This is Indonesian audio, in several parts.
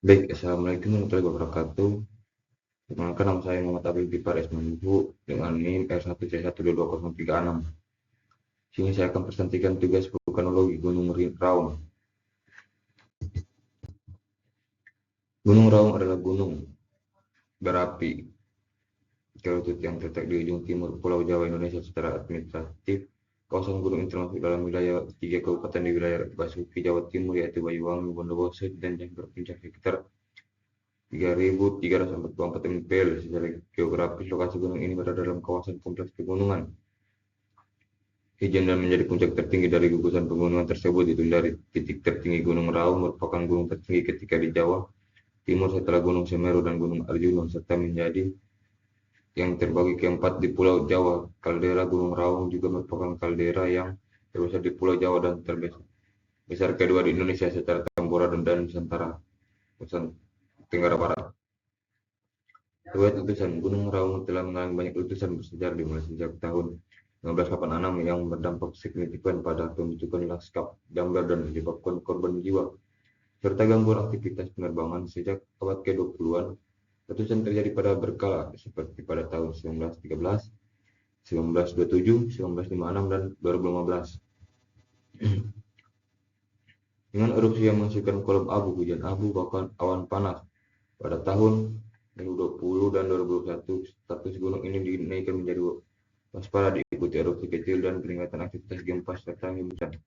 Baik, Assalamualaikum warahmatullahi wabarakatuh. Perkenalkan nama saya Muhammad Abdul Gifar Esmanbu dengan NIM R1C1220366. Sini saya akan presentasikan tugas vulkanologi Gunung Raung. Gunung Raung adalah gunung berapi kerutut yang terletak di ujung timur Pulau Jawa Indonesia. Secara administratif, kawasan gunung ini termasuk dalam wilayah 3 kabupaten di wilayah Basuki, Jawa Timur, yaitu Banyuwangi, Bondowoso, dan yang berpuncak sekitar 3.344 mil. Secara geografis, lokasi gunung ini berada dalam kawasan kompleks pegunungan Ijen dan menjadi puncak tertinggi dari gugusan pegunungan tersebut. Itu dari titik tertinggi Gunung Raung merupakan gunung tertinggi ketika di Jawa Timur setelah Gunung Semeru dan Gunung Arjuna, serta menjadi yang terbagi keempat di Pulau Jawa. Kaldera Gunung Raung juga merupakan kaldera yang terbesar di Pulau Jawa dan terbesar kedua di Indonesia secara tambora dan Nusantara Tenggara Barat. Riwayat letusan Gunung Raung telah mengalami banyak letusan bersejarah dimulai sejak tahun 1986 yang berdampak signifikan pada pembentukan lanskap gambar dan menyebabkan korban jiwa serta gangguan aktivitas penerbangan. Sejak abad ke-20-an, letusan terjadi pada berkala seperti pada tahun 1913, 1927, 1956, dan 2015. Dengan erupsi yang menghasilkan kolom abu, hujan abu, bahkan awan panas. Pada tahun 2020 dan 2021, status gunung ini dinaikkan menjadi waspada, diikuti erupsi kecil dan peningkatan aktivitas gempa serta hembusan.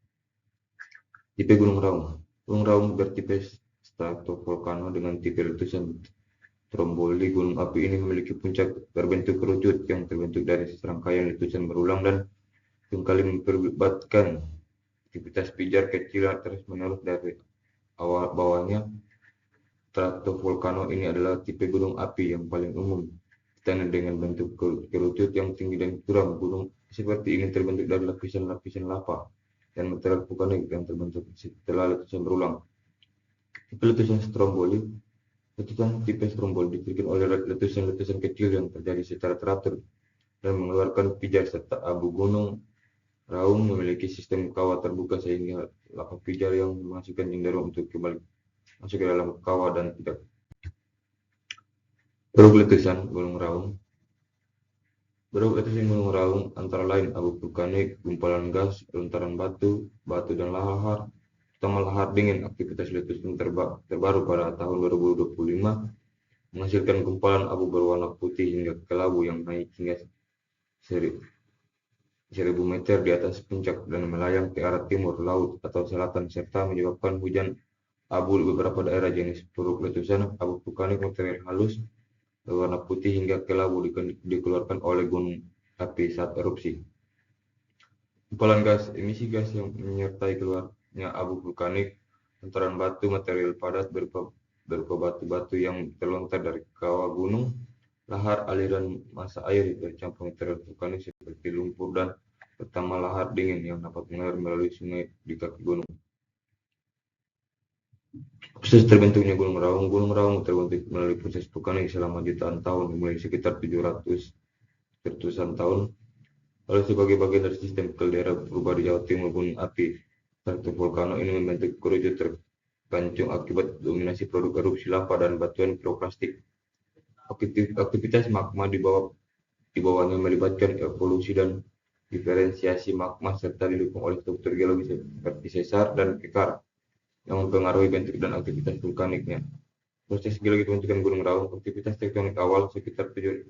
Tipe Gunung Raung. Gunung Raung bertipe stratovolcano dengan tipe letusan stromboli. Gunung api ini memiliki puncak berbentuk kerucut yang terbentuk dari serangkaian letusan berulang dan seringkali memperlibatkan aktivitas pijar kecil terus-menerus dari awal bawahnya. Stratovolcano ini adalah tipe gunung api yang paling umum tanah dengan bentuk kerucut yang tinggi dan curam. Gunung seperti ini terbentuk dari lapisan-lapisan lava dan material vulkanik yang terbentuk setelah letusan berulang. Tipe letusan stromboli. Letusan tipe stromboli diberikan oleh letusan-letusan kecil yang terjadi secara teratur dan mengeluarkan pijar, serta abu. Gunung Raung memiliki sistem kawah terbuka sehingga lava pijar yang menghasilkan cenderung untuk kembali masuk ke dalam kawah dan tidak. Produk letusan Gunung Raung. Produk letusan Gunung Raung antara lain abu vulkanik, gumpalan gas, lontaran batu, dan lahar, terutama lahar dingin. Aktivitas letusan terbaru pada tahun 2025 menghasilkan gumpalan abu berwarna putih hingga kelabu yang naik hingga 1.000 meter di atas puncak dan melayang ke arah timur laut atau selatan, serta menyebabkan hujan abu di beberapa daerah. Jenis produk letusan abu vulkanik material halus berwarna putih hingga kelabu dikeluarkan oleh gunung api saat erupsi. Gumpalan gas, emisi gas yang menyertai keluarnya abu vulkanik. Lontaran batu, material padat berupa batu-batu yang terlontar dari kawah gunung. Lahar, aliran massa air bercampur material vulkanik seperti lumpur dan pertama lahar dingin yang dapat mengalir melalui sungai di kaki gunung. Proses terbentuknya Gunung Raung. Gunung Raung terbentuk melalui proses vulkanik selama jutaan tahun, mulai sekitar 700 ratusan tahun lalu sebagai bagian dari sistem kaldera berubah di Jawa Timur. Gunung api stratovolcano ini membentuk kerucut terpancung akibat dominasi produk erupsi lava dan batuan piroklastik. Aktivitas magma di bawahnya melibatkan evolusi dan diferensiasi magma serta didukung oleh struktur geologis seperti sesar dan kekar yang mempengaruhi bentuk dan aktivitas vulkaniknya. Proses geologi pembentukan Gunung Raung. Aktivitas tektonik awal sekitar 700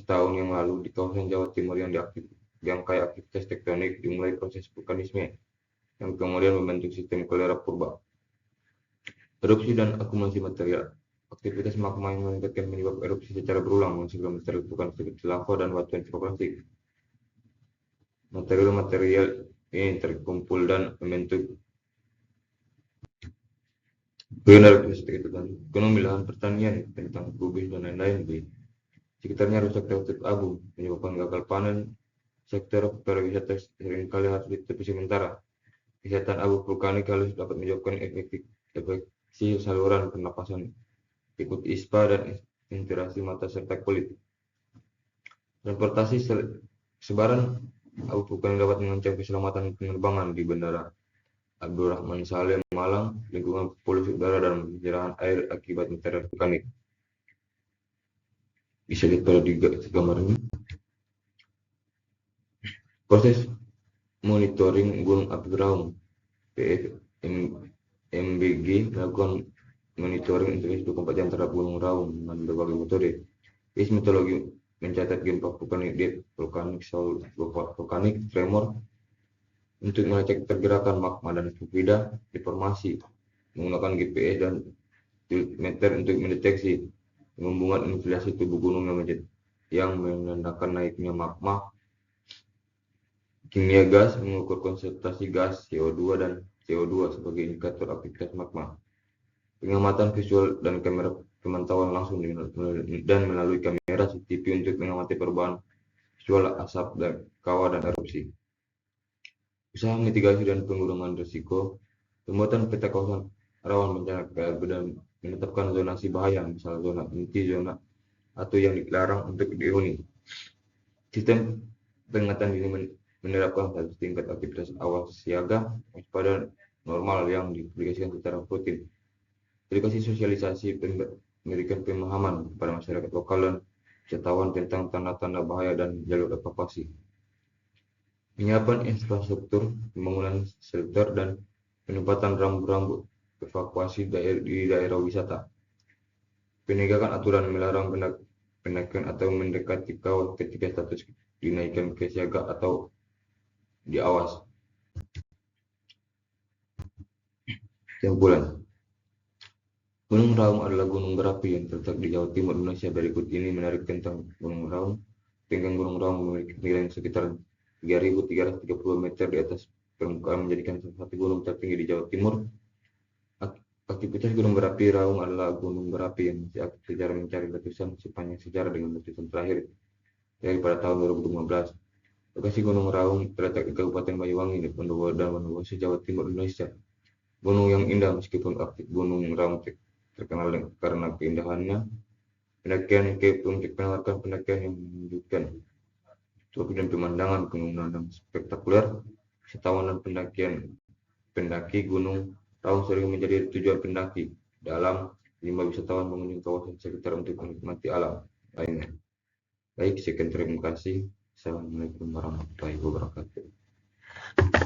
tahun yang lalu di kawasan Jawa Timur yang kaya aktivitas tektonik dimulai proses vulkanisme yang kemudian membentuk sistem kaldera purba. Erupsi dan akumulasi material. Aktivitas magma yang meningkatkan penyebab erupsi secara berulang menghasilkan material vulkanik seperti lava dan batuan piroklastik. Material-material ini terkumpul dan membentuk ekonomi lahan pertanian, tentang kubis dan lain-lain. Sekitarnya rusak tertutup abu, menyebabkan gagal panen. Sektor pariwisata seringkali harus ditutup sementara. Kesehatan abu vulkanik halus dapat menyebabkan infeksi saluran pernapasan, ikut ispa dan irritasi mata serta kulit. Transportasi. Sebaran abu vulkanik dapat mengancam keselamatan penerbangan di bandara Abdurrahman Saleh Malang, lingkungan polusi udara dan pencerahan air akibat material vulkanik. Bisa lihat pada di gambar ini. Proses monitoring Gunung Api Raung PVMBG melakukan monitoring intensif 24 jam terhadap Gunung Raung dengan berbagai metode. Seismologi mencatat gempa vulkanik, depth vulkanik, soil vulkanik, tremor untuk melacak pergerakan magma dan sulfida deformasi menggunakan GPS dan altimeter untuk mendeteksi penghubungan infiltrasi tubuh gunung yang menandakan naiknya magma. Kimia gas mengukur konsentrasi gas CO2 dan CO2 sebagai indikator aktivitas magma. Pengamatan visual dan kamera pemantauan langsung dan melalui kamera CCTV untuk mengamati perubahan visual asap dan kawah dan erupsi. Usaha mitigasi dan pengurangan risiko. Pembuatan peta kawasan rawan bencana KLB dan menetapkan zonasi bahaya, misalnya zona inti, zona atau yang dilarang untuk dihuni. Sistem peringatan dini menerapkan status tingkat aktivitas awas siaga, waspada, normal yang diaplikasikan secara rutin. Edukasi sosialisasi memberikan pemahaman kepada masyarakat lokal dan wisatawan tentang tanda-tanda bahaya dan jalur evakuasi. Penyiapan infrastruktur, pembangunan shelter dan penempatan rambu-rambu evakuasi di daerah wisata. Penegakan aturan melarang pendakian atau mendekati kawah ketika status dinaikkan ke siaga atau diawas. Kesimpulan. Gunung Raung adalah gunung berapi yang terletak di Jawa Timur Indonesia. Berikut ini menarik tentang Gunung Raung. Tinggian Gunung Raung memiliki ketinggian sekitar 3.330 meter di atas permukaan, menjadikan salah satu gunung tertinggi di Jawa Timur. Aktivitas gunung berapi Raung adalah gunung berapi yang masih aktif secara mencari letusan sepanjang sejarah dengan letusan terakhir pada tahun 2015. Lokasi Gunung Raung terletak di Kabupaten Banyuwangi dan Bondowoso, Jawa Timur, Indonesia. Gunung yang indah meskipun aktif, Gunung Raung terkenal karena keindahannya. Pendakian ke puncak menawarkan pendakian yang menunjukkan topik dan pemandangan gunung yang spektakuler. Wisatawan dan pendaki Gunung Raung sering menjadi tujuan pendaki dalam 5 wisatawan mengunjungi kawasan sekitar untuk menikmati alam lainnya. Baik, sekian, terima kasih. Assalamualaikum warahmatullahi wabarakatuh.